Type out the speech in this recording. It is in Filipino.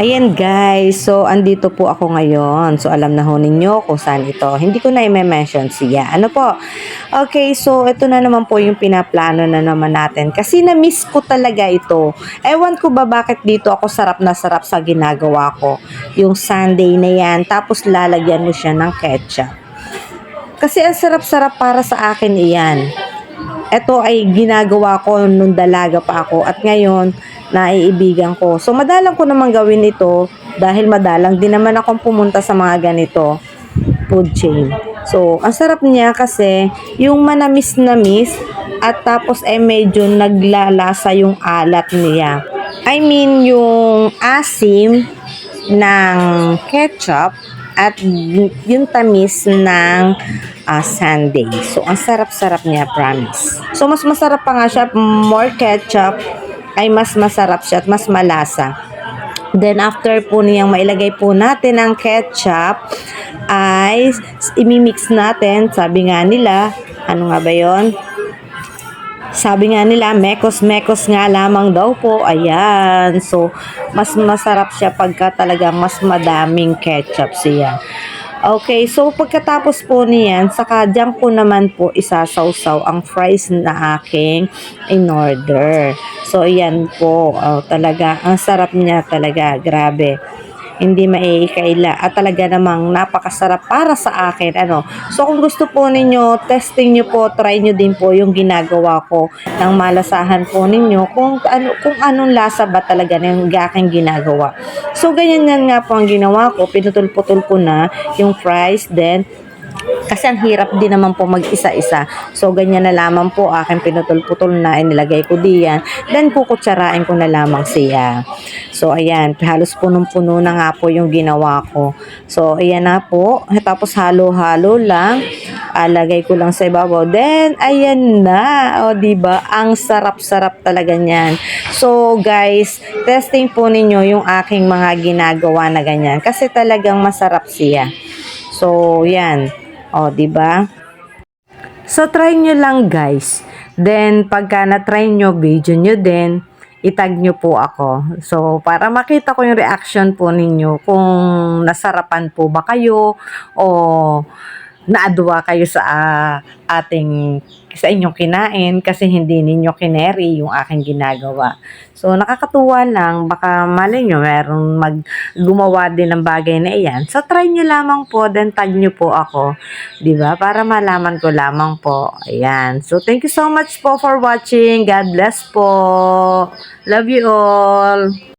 Ayan guys, so andito po ako ngayon. So alam na ho ninyo kung saan ito. Hindi ko na i-mention siya. Ano po? Okay, so ito na naman po yung pinaplano na naman natin. Kasi na-miss ko talaga ito. Ewan ko ba bakit dito ako sarap na sarap sa ginagawa ko. Yung sundae na yan, tapos lalagyan mo siya ng ketchup. Kasi ang sarap-sarap para sa akin iyan. Ito ay ginagawa ko nung dalaga pa ako at ngayon naiibigan ko. So madalang ko naman gawin ito dahil madalang din naman akong pumunta sa mga ganito food chain. So ang sarap niya kasi yung manamis-namis at tapos ay medyo naglalasa yung alat niya. I mean yung asim ng ketchup at yung tamis ng sundae. So, ang sarap-sarap niya, promise. So, mas masarap pa nga siya, more ketchup, ay mas masarap siya at mas malasa. Then, after po niyang mailagay po natin ang ketchup, ay imimix natin, sabi nga nila, ano nga ba yon? Sabi nga nila, mekos-mekos nga lamang daw po. Ayan. So, mas masarap siya pagka talaga mas madaming ketchup siya. Okay, so pagkatapos po niyan, saka diyan ko naman po isasawsaw ang fries na aking in order. So, ayan po. Talaga, ang sarap niya talaga. Grabe. Hindi maiikaila at talaga namang napakasarap para sa akin. So kung gusto po ninyo, testing nyo po, try nyo din po yung ginagawa ko ng malasahan po ninyo kung anong lasa ba talaga ng aking ginagawa. So ganyan yan nga po ang ginawa ko, pinutol-putol ko na yung fries, then kasi ang hirap din naman po mag-isa-isa. So, ganyan na lamang po aking pinutol-putol na inilagay ko diyan. Then, kukutsarain ko na lamang siya. So, ayan. Halos punong-puno na nga po yung ginawa ko. So, ayan na po. Tapos, halo-halo lang. Lagay ko lang sa ibabaw. Then, ayan na. O, diba? Ang sarap-sarap talaga niyan. So, guys, testing po ninyo yung aking mga ginagawa na ganyan. Kasi talagang masarap siya. So, yan. O, di ba? So, try nyo lang, guys. Then, pagka na-try nyo, video nyo din, itag nyo po ako. So, para makita ko yung reaction po ninyo kung nasarapan po ba kayo o naadwa kayo sa sa inyong kinain kasi hindi ninyo kineri yung aking ginagawa. So, nakakatuwa lang. Baka malay nyo, meron gumawa din ng bagay na iyan. So, try nyo lamang po, then tag nyo po ako. Diba? Para malaman ko lamang po. Ayan. So, thank you so much po for watching. God bless po. Love you all.